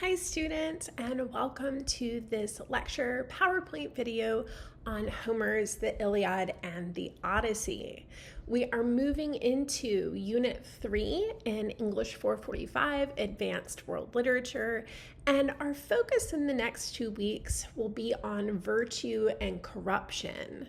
Hi students, and welcome to this lecture PowerPoint video on Homer's The Iliad and the Odyssey. We are moving into Unit 3 in English 445, Advanced World Literature, and our focus in the next 2 weeks will be on virtue and corruption.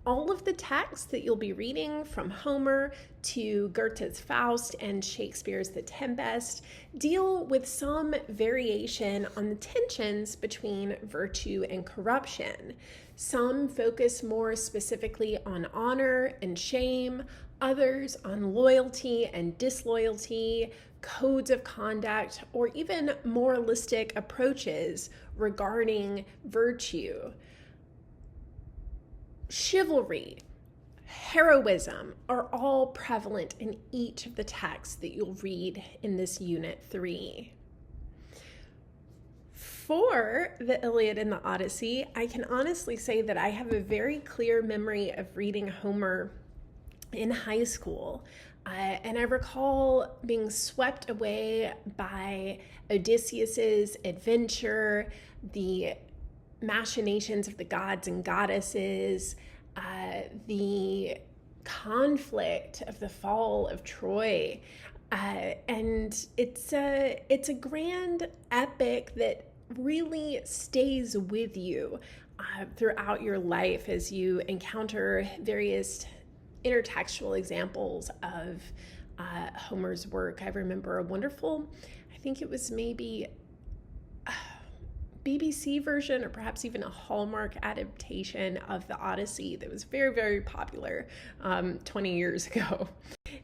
All of the texts that you'll be reading, from Homer to Goethe's Faust and Shakespeare's The Tempest, deal with some variation on the tensions between virtue and corruption. Some focus more specifically on honor and shame, others on loyalty and disloyalty, codes of conduct, or even moralistic approaches regarding virtue. Chivalry, heroism are all prevalent in each of the texts that you'll read in this Unit 3. For the Iliad and the Odyssey, I can honestly say that I have a very clear memory of reading Homer in high school. And I recall being swept away by Odysseus's adventure, the machinations of the gods and goddesses, the conflict of the fall of Troy. And it's a grand epic that really stays with you throughout your life as you encounter various intertextual examples of Homer's work. I remember a wonderful, I think it was maybe BBC version or perhaps even a Hallmark adaptation of the Odyssey that was very, very popular 20 years ago.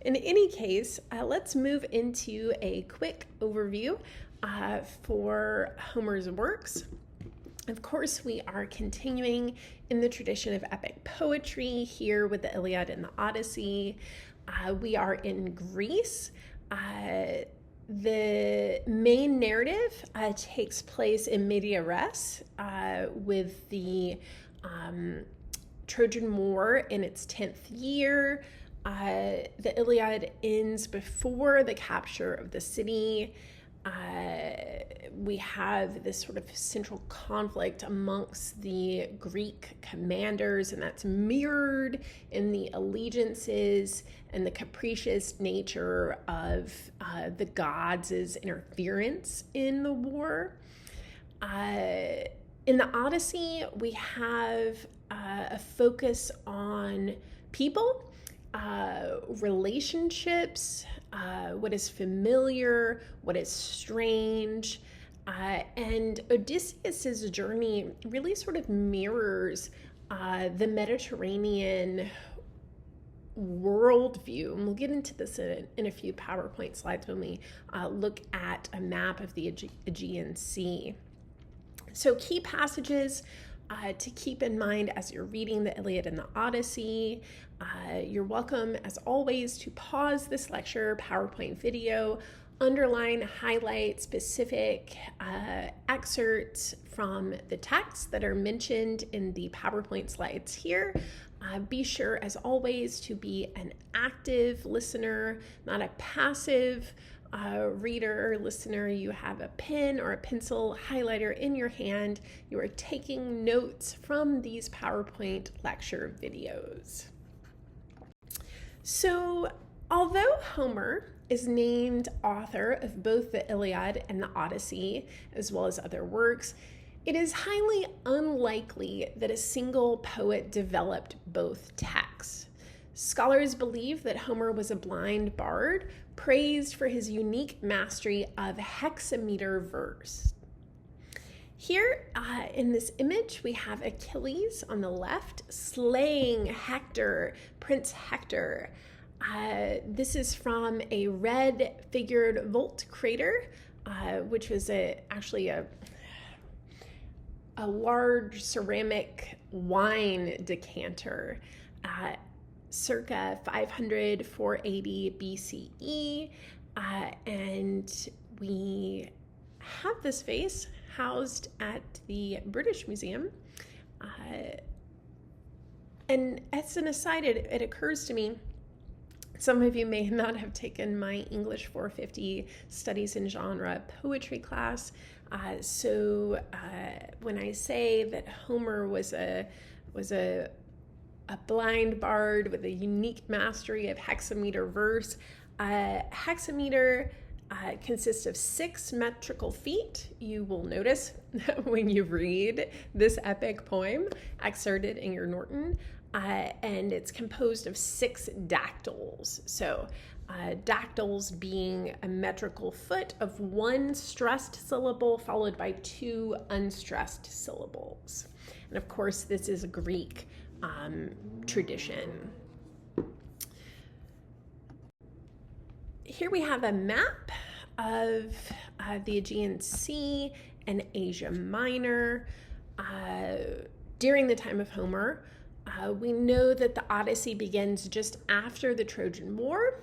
In any case, let's move into a quick overview for Homer's works. Of course, we are continuing in the tradition of epic poetry here with the Iliad and the Odyssey. We are in Greece. The main narrative takes place in media res with the Trojan War in its 10th year. The Iliad ends before the capture of the city. We have this sort of central conflict amongst the Greek commanders, and that's mirrored in the allegiances and the capricious nature of the gods' interference in the war. In the Odyssey, we have a focus on people, relationships, what is familiar, what is strange, and Odysseus's journey really sort of mirrors the Mediterranean worldview. And we'll get into this in a few PowerPoint slides when we look at a map of the Aegean Sea. So key passages to keep in mind as you're reading the Iliad and the Odyssey. You're welcome, as always, to pause this lecture PowerPoint video, underline, highlight specific excerpts from the text that are mentioned in the PowerPoint slides here. Be sure, as always, to be an active listener, not a passive reader or listener. You have a pen or a pencil highlighter in your hand. You are taking notes from these PowerPoint lecture videos. So, although Homer is named author of both the Iliad and the Odyssey, as well as other works, it is highly unlikely that a single poet developed both texts. Scholars believe that Homer was a blind bard, praised for his unique mastery of hexameter verse. Here in this image, we have Achilles on the left slaying Hector, Prince Hector. This is from a red-figured Volt crater, which was actually a large ceramic wine decanter, circa 500, 480 BCE, and we have this vase housed at the British Museum. And as an aside, it occurs to me Some of you may not have taken my English 450 Studies in Genre poetry class. When I say that Homer was a blind bard with a unique mastery of hexameter verse, hexameter consists of 6 metrical feet. You will notice when you read this epic poem excerpted in your Norton, and it's composed of 6 dactyls. So dactyls being a metrical foot of 1 stressed syllable followed by 2 unstressed syllables. And of course, this is a Greek tradition. Here we have a map of the Aegean Sea and Asia Minor during the time of Homer. We know that the Odyssey begins just after the Trojan War,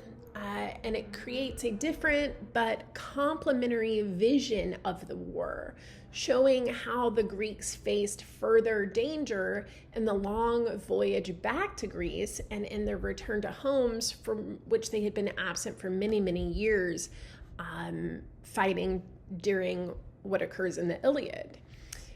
and it creates a different but complementary vision of the war, showing how the Greeks faced further danger in the long voyage back to Greece and in their return to homes from which they had been absent for many, many years, fighting during what occurs in the Iliad.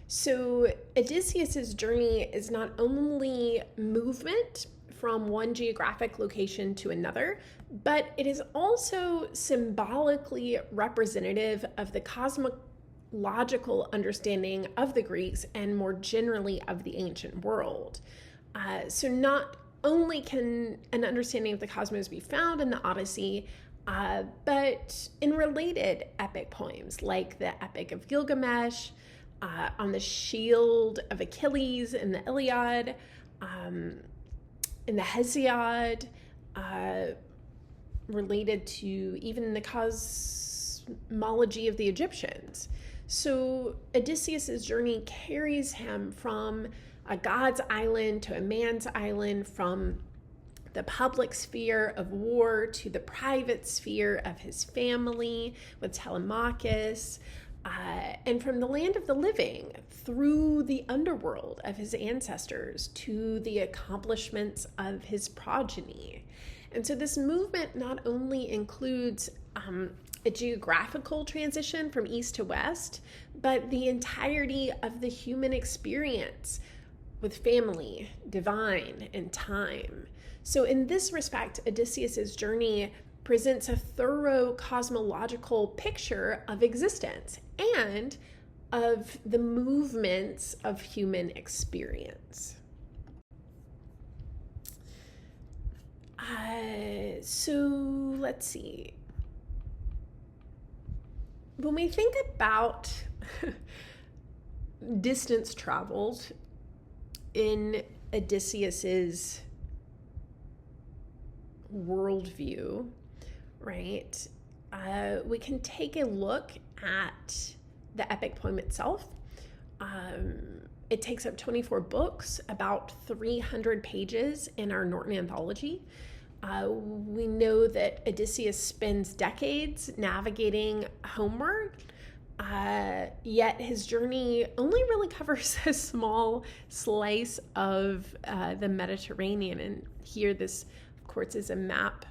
So Odysseus's journey is not only movement from one geographic location to another, but it is also symbolically representative of the cosmological understanding of the Greeks and more generally of the ancient world. So not only can an understanding of the cosmos be found in the Odyssey, but in related epic poems like the Epic of Gilgamesh, on the shield of Achilles in the Iliad, in the Hesiod, related to even the cosmology of the Egyptians. So Odysseus's journey carries him from a god's island to a man's island, from the public sphere of war to the private sphere of his family with Telemachus, and from the land of the living through the underworld of his ancestors to the accomplishments of his progeny. And so this movement not only includes a geographical transition from east to west, but the entirety of the human experience with family, divine, and time. So in this respect, Odysseus's journey presents a thorough cosmological picture of existence and of the movements of human experience. So let's see. When we think about distance traveled in Odysseus's worldview, right? We can take a look at the epic poem itself. It takes up 24 books, about 300 pages in our Norton anthology. We know that Odysseus spends decades navigating homeward, yet his journey only really covers a small slice of the Mediterranean. And here this, of course, is a map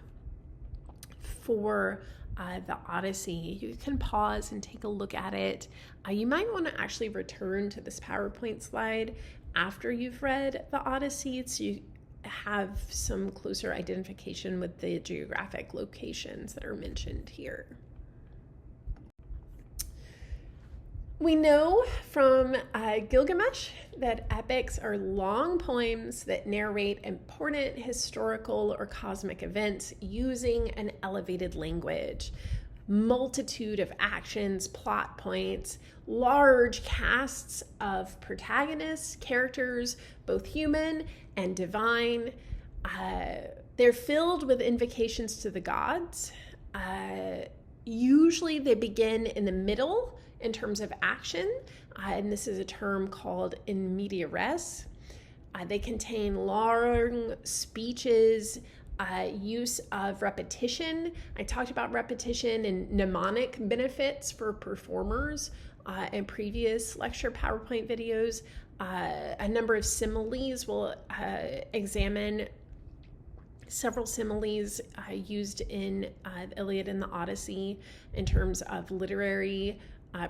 for the Odyssey. You can pause and take a look at it. You might want to actually return to this PowerPoint slide after you've read the Odyssey so you have some closer identification with the geographic locations that are mentioned here. We know from Gilgamesh that epics are long poems that narrate important historical or cosmic events using an elevated language. Multitude of actions, plot points, large casts of protagonists, characters, both human and divine. They're filled with invocations to the gods. Usually they begin in the middle in terms of action, and this is a term called in media res. They contain long speeches, use of repetition. I talked about repetition and mnemonic benefits for performers in previous lecture PowerPoint videos. A number of similes will examine several similes used in the Iliad and the Odyssey in terms of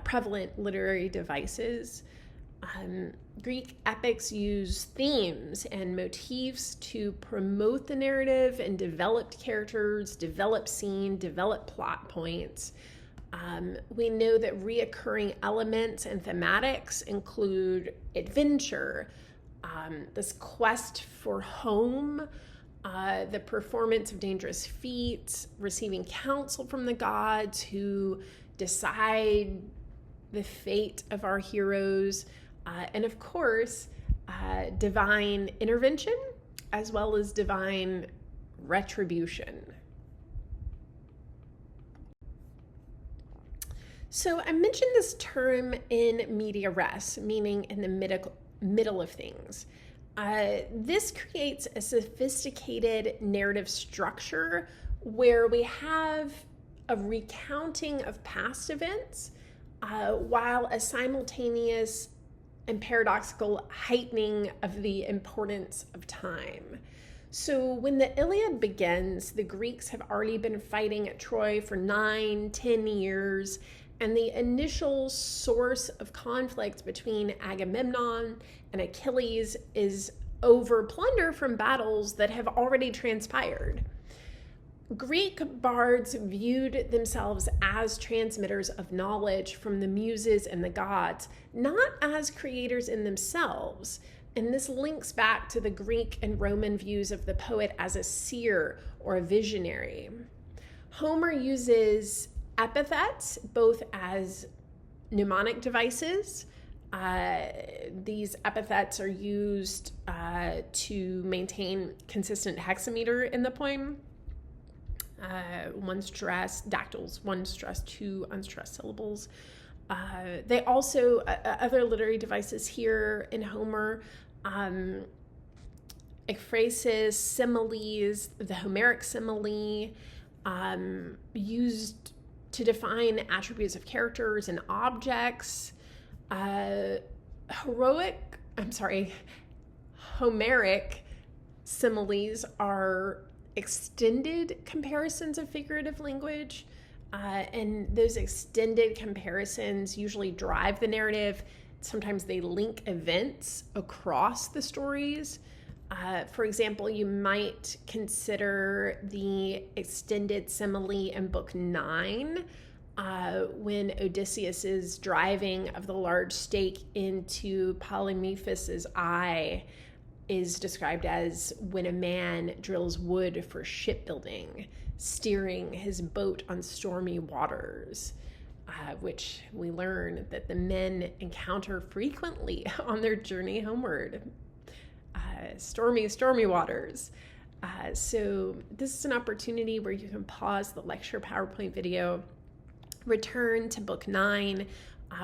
prevalent literary devices. Greek epics use themes and motifs to promote the narrative and develop characters, develop scene, develop plot points. We know that reoccurring elements and thematics include adventure, this quest for home, the performance of dangerous feats, receiving counsel from the gods who decide the fate of our heroes, and of course, divine intervention as well as divine retribution. So I mentioned this term in media res, meaning in the middle of things. This creates a sophisticated narrative structure where we have a recounting of past events while a simultaneous and paradoxical heightening of the importance of time. So when the Iliad begins, the Greeks have already been fighting at Troy for 9-10 years, and the initial source of conflict between Agamemnon and Achilles is over plunder from battles that have already transpired. Greek bards viewed themselves as transmitters of knowledge from the muses and the gods, not as creators in themselves. And this links back to the Greek and Roman views of the poet as a seer or a visionary. Homer uses epithets both as mnemonic devices. These epithets are used to maintain consistent hexameter in the poem. One stress, dactyls, one stress, two unstressed syllables. They also, other literary devices here in Homer, ekphrasis, similes, the Homeric simile, used to define attributes of characters and objects. Homeric similes are extended comparisons of figurative language, and those extended comparisons usually drive the narrative. Sometimes they link events across the stories. For example, you might consider the extended simile in Book 9 when Odysseus's driving of the large stake into Polyphemus's eye is described as when a man drills wood for shipbuilding, steering his boat on stormy waters, which we learn that the men encounter frequently on their journey homeward. Stormy waters. So this is an opportunity where you can pause the lecture PowerPoint video, return to Book 9,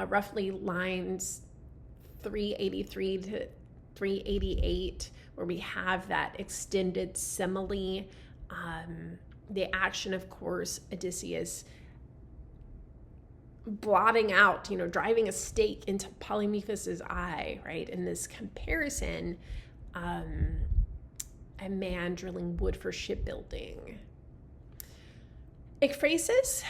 roughly lines 383 to 388, where we have that extended simile. The action, of course, Odysseus blotting out, driving a stake into Polyphemus's eye, right? In this comparison, a man drilling wood for shipbuilding. Ekphrasis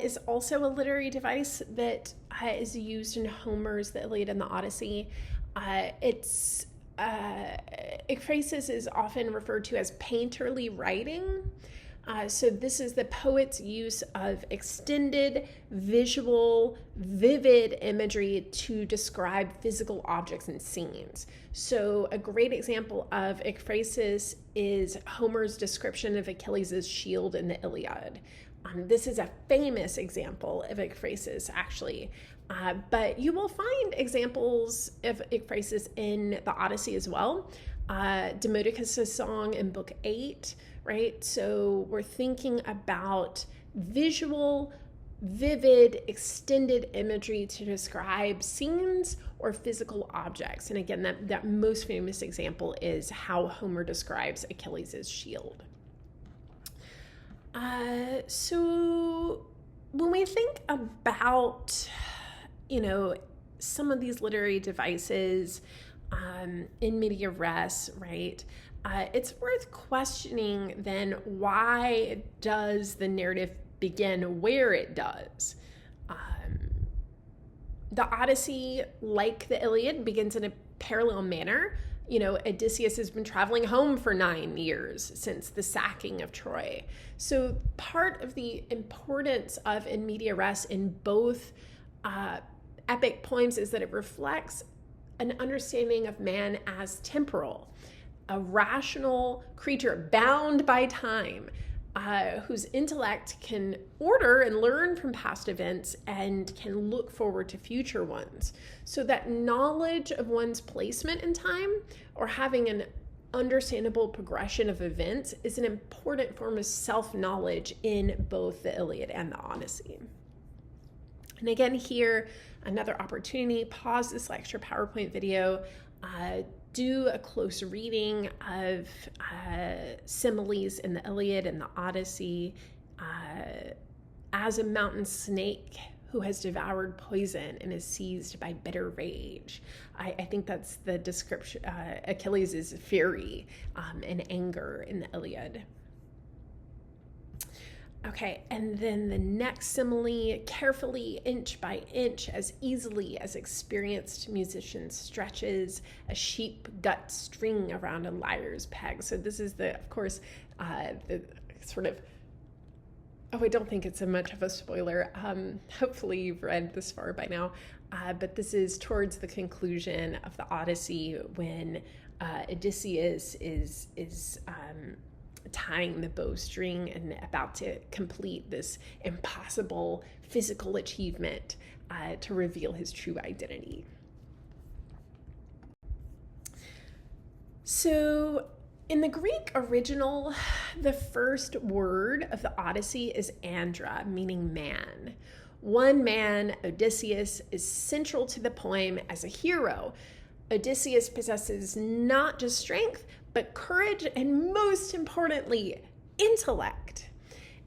is also a literary device that is used in Homer's The Iliad and the Odyssey. Ekphrasis is often referred to as painterly writing. So this is the poet's use of extended, visual, vivid imagery to describe physical objects and scenes. So a great example of ekphrasis is Homer's description of Achilles' shield in the Iliad. This is a famous example of ekphrasis, actually. But you will find examples of ekphrasis in the Odyssey as well. Demodocus' song in Book 8, right? So we're thinking about visual, vivid, extended imagery to describe scenes or physical objects. And again, that most famous example is how Homer describes Achilles' shield. So when we think about, some of these literary devices in media res, right? it's worth questioning then, why does the narrative begin where it does? The Odyssey, like the Iliad, begins in a parallel manner. Odysseus has been traveling home for 9 years since the sacking of Troy. So part of the importance of in media res in both epic poems is that it reflects an understanding of man as temporal, a rational creature bound by time, whose intellect can order and learn from past events and can look forward to future ones. So that knowledge of one's placement in time, or having an understandable progression of events, is an important form of self-knowledge in both the Iliad and the Odyssey. And again, here, another opportunity, pause this lecture PowerPoint video, do a close reading of similes in the Iliad and the Odyssey. As a mountain snake who has devoured poison and is seized by bitter rage. I think that's the description. Achilles is fury and anger in the Iliad. Okay, and then the next simile, carefully, inch by inch, as easily as experienced musician stretches a sheep gut string around a lyre's peg. So this is of course, the sort of, I don't think it's much of a spoiler. Hopefully you've read this far by now, but this is towards the conclusion of the Odyssey when Odysseus is tying the bowstring and about to complete this impossible physical achievement to reveal his true identity. So in the Greek original, the first word of the Odyssey is andra, meaning man. One man, Odysseus, is central to the poem as a hero. Odysseus possesses not just strength, but courage, and most importantly, intellect.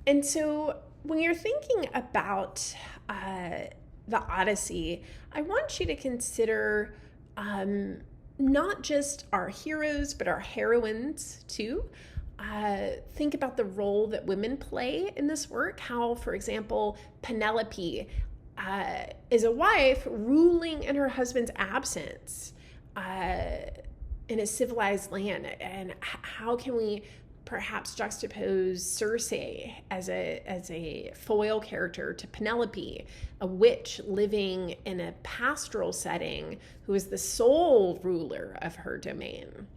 And so when you're thinking about the Odyssey, I want you to consider not just our heroes, but our heroines too. Think about the role that women play in this work, how, for example, Penelope is a wife ruling in her husband's absence in a civilized land, and how can we perhaps juxtapose Circe as a foil character to Penelope, a witch living in a pastoral setting who is the sole ruler of her domain.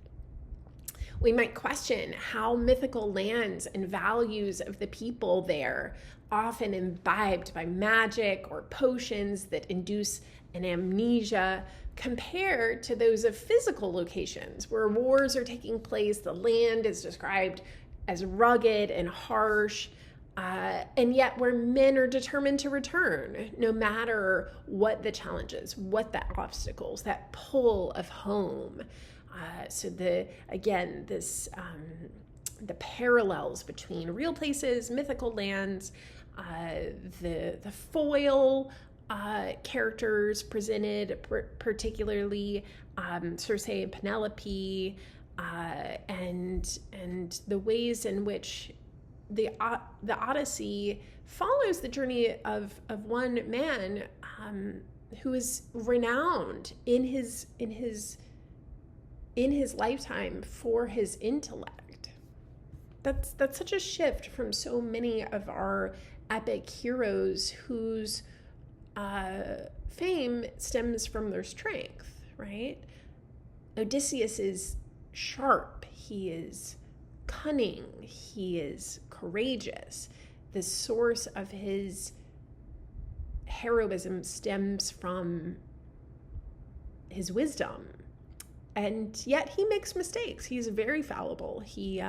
We might question how mythical lands and values of the people there, often imbibed by magic or potions that induce an amnesia, compared to those of physical locations where wars are taking place. The land is described as rugged and harsh, and yet where men are determined to return, no matter what the challenges, what the obstacles, that pull of home. So the parallels between real places, mythical lands, the foil characters presented, particularly Circe and Penelope, and the ways in which the Odyssey follows the journey of one man who is renowned in his lifetime for his intellect. That's such a shift from so many of our epic heroes whose fame stems from their strength, right? Odysseus is sharp, he is cunning, he is courageous. The source of his heroism stems from his wisdom. And yet he makes mistakes. He's very fallible. He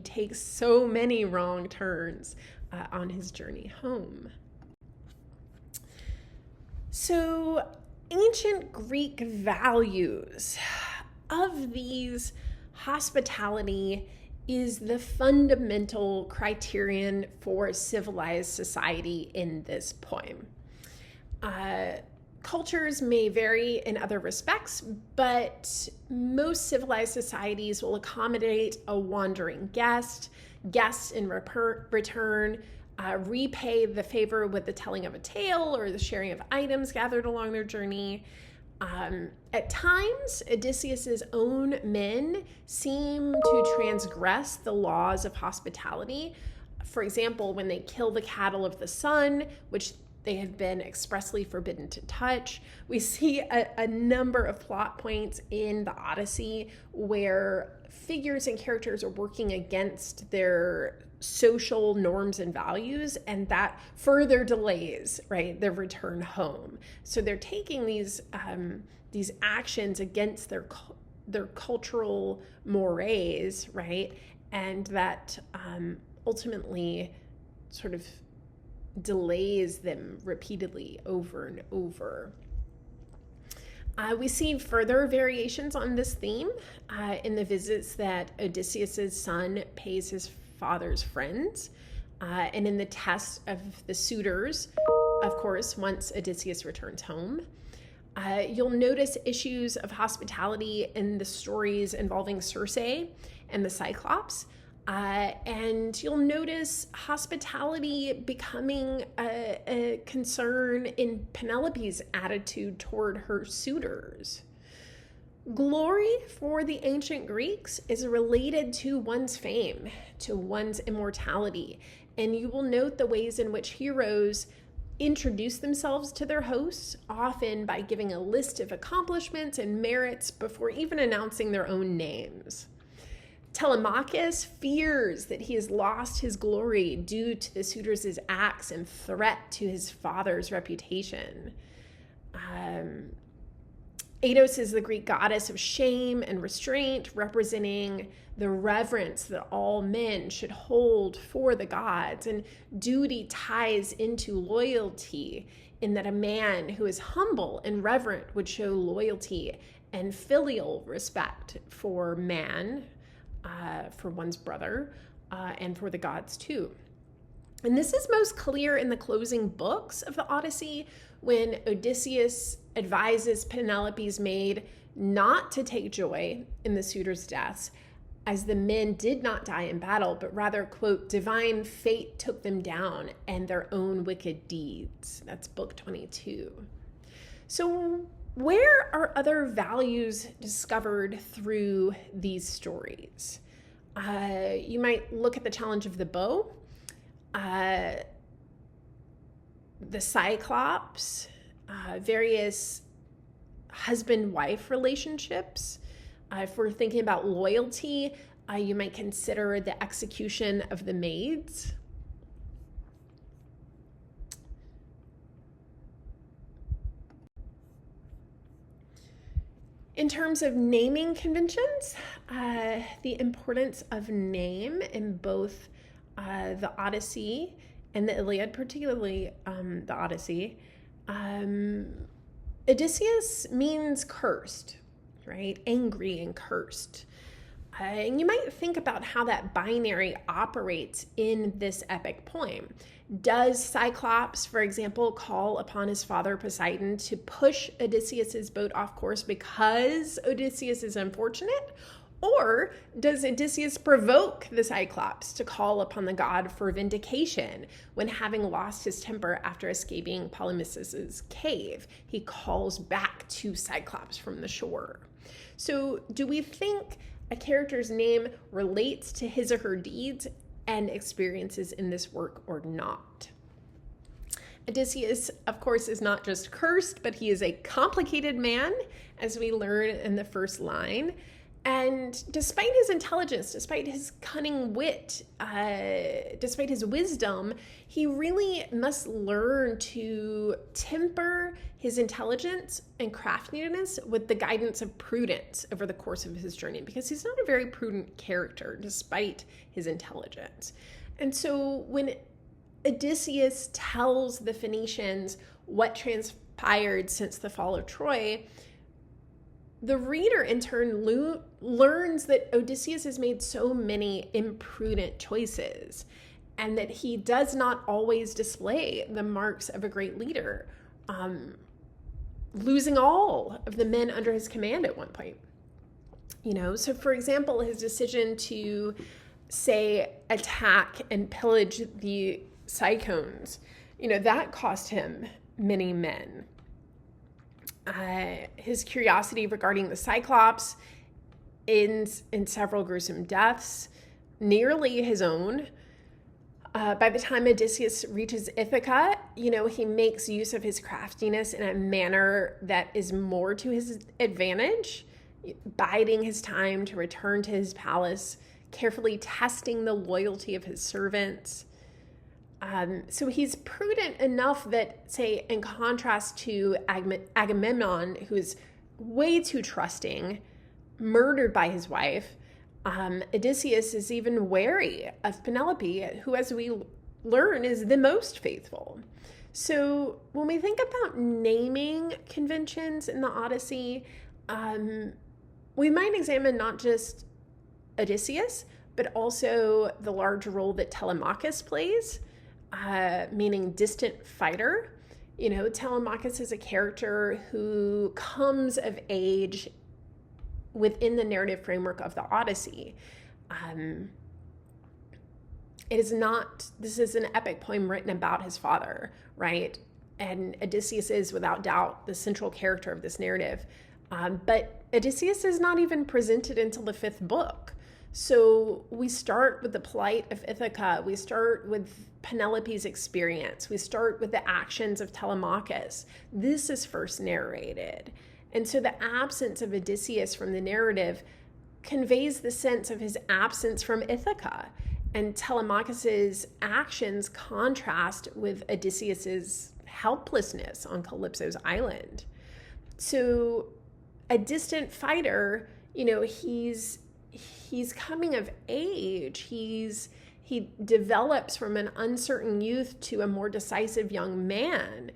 takes so many wrong turns on his journey home. So ancient Greek values, of these, hospitality is the fundamental criterion for civilized society in this poem. Cultures may vary in other respects, but most civilized societies will accommodate a wandering guest. Guests in return repay the favor with the telling of a tale or the sharing of items gathered along their journey. At times, Odysseus's own men seem to transgress the laws of hospitality. For example, when they kill the cattle of the sun, which they have been expressly forbidden to touch. We see a number of plot points in the Odyssey where figures and characters are working against their social norms and values, and that further delays, right, their return home. So they're taking these actions against their cultural mores, right, and that ultimately sort of delays them repeatedly over and over. We see further variations on this theme in the visits that Odysseus's son pays his father's friends, and in the test of the suitors, of course, once Odysseus returns home. You'll notice issues of hospitality in the stories involving Circe and the Cyclops. And you'll notice hospitality becoming a concern in Penelope's attitude toward her suitors. Glory for the ancient Greeks is related to one's fame, to one's immortality. And you will note the ways in which heroes introduce themselves to their hosts, often by giving a list of accomplishments and merits before even announcing their own names. Telemachus fears that he has lost his glory due to the suitors' acts and threat to his father's reputation. Ados is the Greek goddess of shame and restraint, representing the reverence that all men should hold for the gods. And duty ties into loyalty, in that a man who is humble and reverent would show loyalty and filial respect for man, for one's brother, and for the gods too. And this is most clear in the closing books of the Odyssey, when Odysseus advises Penelope's maid not to take joy in the suitors' deaths, as the men did not die in battle, but rather, quote, divine fate took them down and their own wicked deeds. That's book 22. So where are other values discovered through these stories? You might look at the challenge of the bow, the Cyclops, various husband-wife relationships. If we're thinking about loyalty, you might consider the execution of the maids. In terms of naming conventions, the importance of name in both the Odyssey and the Iliad, particularly the Odyssey. Odysseus means cursed, right? Angry and cursed. And you might think about how that binary operates in this epic poem. Does Cyclops, for example, call upon his father Poseidon to push Odysseus's boat off course because Odysseus is unfortunate? Or does Odysseus provoke the Cyclops to call upon the god for vindication when, having lost his temper after escaping Polynices' cave, he calls back to Cyclops from the shore? So do we think a character's name relates to his or her deeds and experiences in this work or not? Odysseus, of course, is not just cursed, but he is a complicated man, as we learn in the first line. And despite his intelligence, despite his cunning wit, despite his wisdom, he really must learn to temper his intelligence and craftiness with the guidance of prudence over the course of his journey, because he's not a very prudent character despite his intelligence. And so when Odysseus tells the Phoenicians what transpired since the fall of Troy, the reader in turn learns that Odysseus has made so many imprudent choices and that he does not always display the marks of a great leader. losing all of the men under his command at one point. So for example, his decision to, say, attack and pillage the Cyclones, that cost him many men. His curiosity regarding the Cyclops ends in several gruesome deaths, nearly his own. By the time Odysseus reaches Ithaca, he makes use of his craftiness in a manner that is more to his advantage, biding his time to return to his palace, carefully testing the loyalty of his servants. So he's prudent enough that, say, in contrast to Agamemnon, who is way too trusting, murdered by his wife, Odysseus is even wary of Penelope, who, as we learn, is the most faithful. So when we think about naming conventions in the Odyssey, we might examine not just Odysseus, but also the large role that Telemachus plays, meaning distant fighter. Telemachus is a character who comes of age within the narrative framework of the Odyssey. This is an epic poem written about his father, right? And Odysseus is, without doubt, the central character of this narrative. But Odysseus is not even presented until the 5th book. So we start with the plight of Ithaca. We start with Penelope's experience. We start with the actions of Telemachus. This is first narrated. And so the absence of Odysseus from the narrative conveys the sense of his absence from Ithaca. And Telemachus's actions contrast with Odysseus's helplessness on Calypso's island. So a distant fighter, he's coming of age. He develops from an uncertain youth to a more decisive young man.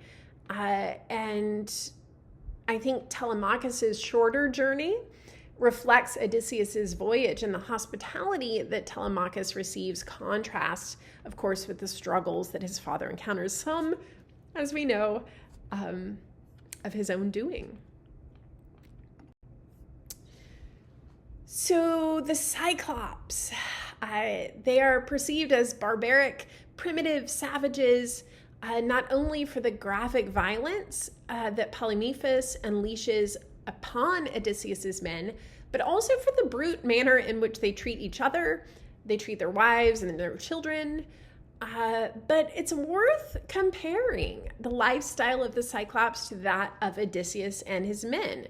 And I think Telemachus's shorter journey reflects Odysseus's voyage, and the hospitality that Telemachus receives contrasts, of course, with the struggles that his father encounters, some, as we know, of his own doing. So the Cyclops, they are perceived as barbaric, primitive savages, not only for the graphic violence that Polyphemus unleashes upon Odysseus's men, but also for the brute manner in which they treat each other. They treat their wives and their children. But it's worth comparing the lifestyle of the Cyclops to that of Odysseus and his men.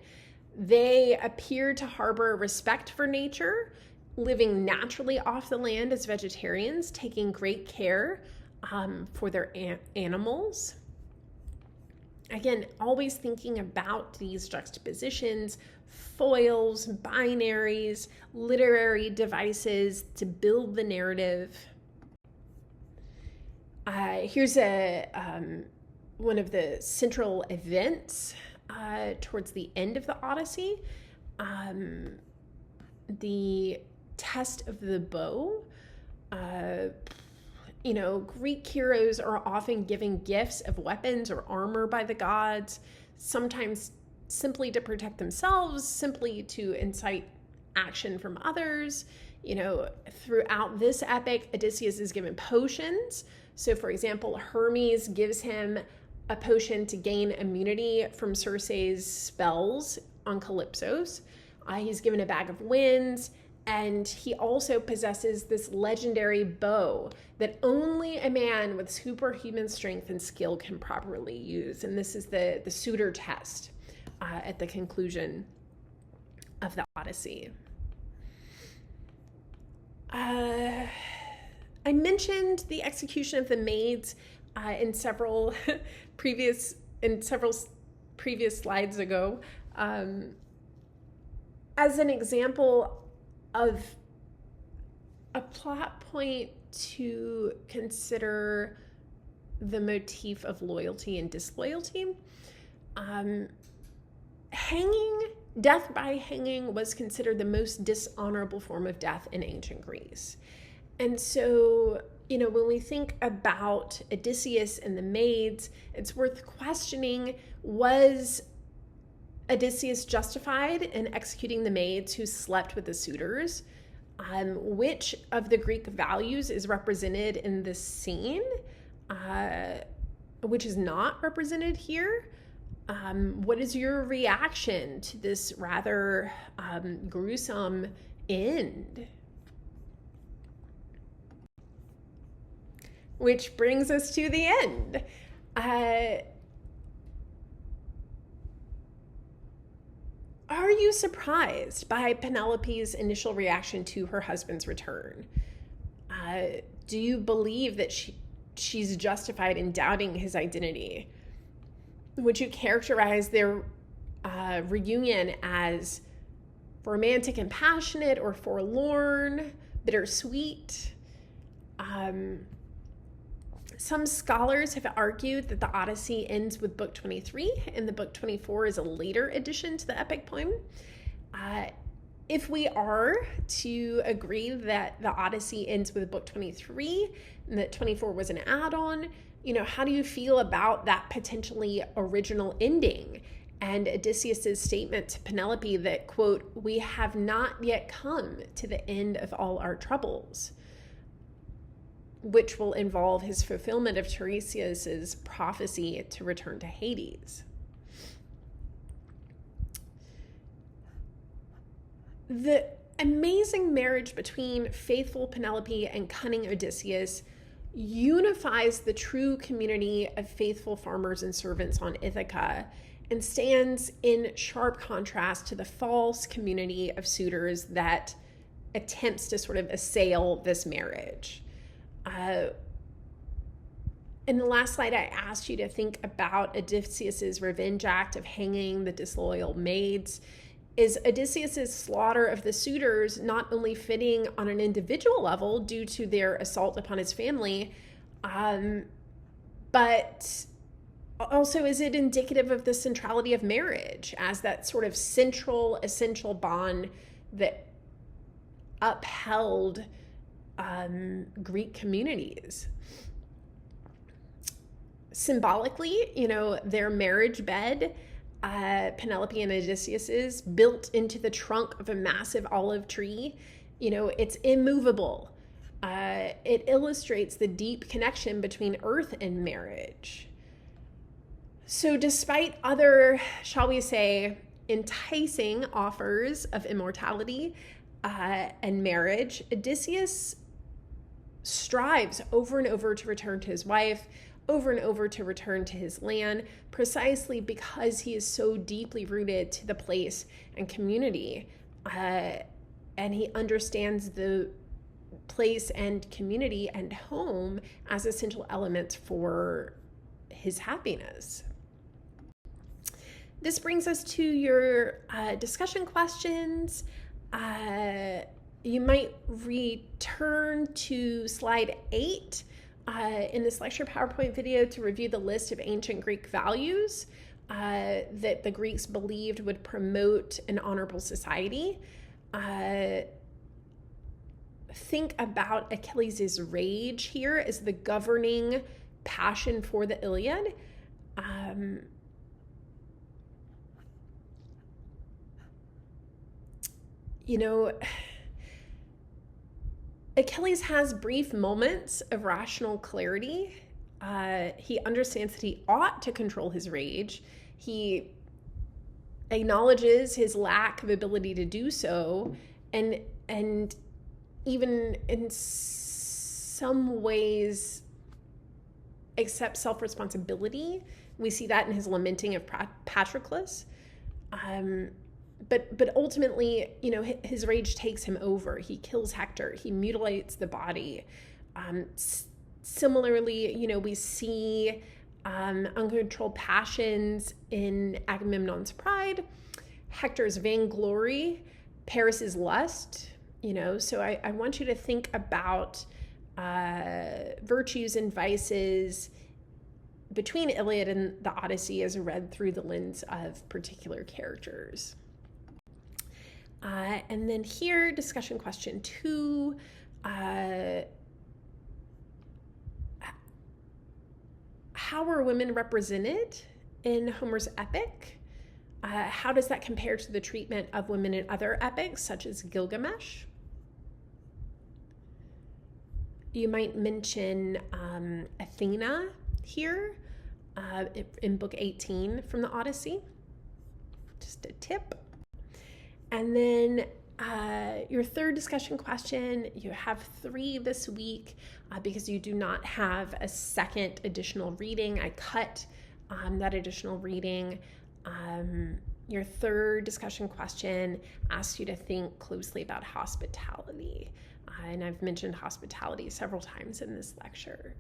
They appear to harbor respect for nature, living naturally off the land as vegetarians, taking great care for their animals. Again, always thinking about these juxtapositions, foils, binaries, literary devices to build the narrative. Here's one of the central events towards the end of the Odyssey, the test of the bow. Greek heroes are often given gifts of weapons or armor by the gods, sometimes simply to protect themselves, simply to incite action from others. Throughout this epic, Odysseus is given potions. So, for example, Hermes gives him a potion to gain immunity from Circe's spells on Calypsos. He's given a bag of winds, and he also possesses this legendary bow that only a man with superhuman strength and skill can properly use. And this is the suitor test at the conclusion of the Odyssey. I mentioned the execution of the maids in several previous slides ago as an example of a plot point to consider the motif of loyalty and disloyalty. Death by hanging was considered the most dishonorable form of death in ancient Greece. And so, when we think about Odysseus and the maids, it's worth questioning, was Odysseus justified in executing the maids who slept with the suitors? Which of the Greek values is represented in this scene, which is not represented here? What is your reaction to this rather gruesome end? Which brings us to the end. Are you surprised by Penelope's initial reaction to her husband's return? Do you believe that she's justified in doubting his identity? Would you characterize their reunion as romantic and passionate, or forlorn, bittersweet? Some scholars have argued that the Odyssey ends with Book 23 and the Book 24 is a later addition to the epic poem. If we are to agree that the Odyssey ends with Book 23 and that 24 was an add-on, how do you feel about that potentially original ending and Odysseus's statement to Penelope that, quote, "We have not yet come to the end of all our troubles," which will involve his fulfillment of Tiresias's prophecy to return to Hades. The amazing marriage between faithful Penelope and cunning Odysseus unifies the true community of faithful farmers and servants on Ithaca and stands in sharp contrast to the false community of suitors that attempts to sort of assail this marriage. In the last slide, I asked you to think about Odysseus's revenge act of hanging the disloyal maids. Is Odysseus's slaughter of the suitors not only fitting on an individual level due to their assault upon his family, but also is it indicative of the centrality of marriage as that sort of central, essential bond that upheld Greek communities? Symbolically, their marriage bed, Penelope and Odysseus's, built into the trunk of a massive olive tree, it's immovable. It illustrates the deep connection between earth and marriage. So despite other, shall we say, enticing offers of immortality and marriage, Odysseus strives over and over to return to his wife, over and over to return to his land, precisely because he is so deeply rooted to the place and community. And he understands the place and community and home as essential elements for his happiness. This brings us to your discussion questions. You might return to slide 8 in this lecture PowerPoint video to review the list of ancient Greek values that the Greeks believed would promote an honorable society. Think about Achilles' rage here as the governing passion for the Iliad. Achilles has brief moments of rational clarity. He understands that he ought to control his rage. He acknowledges his lack of ability to do so, and even in some ways accepts self-responsibility. We see that in his lamenting of Patroclus. But ultimately, his rage takes him over. He kills Hector. He mutilates the body. Similarly, we see uncontrolled passions in Agamemnon's pride, Hector's vainglory, Paris's lust. So I want you to think about virtues and vices between Iliad and the Odyssey as read through the lens of particular characters. And then here, discussion question 2. How are women represented in Homer's epic? How does that compare to the treatment of women in other epics, such as Gilgamesh? You might mention Athena here in book 18 from the Odyssey. Just a tip. And then your third discussion question, you have 3 this week because you do not have a second additional reading. I cut that additional reading. Your third discussion question asks you to think closely about hospitality. And I've mentioned hospitality several times in this lecture.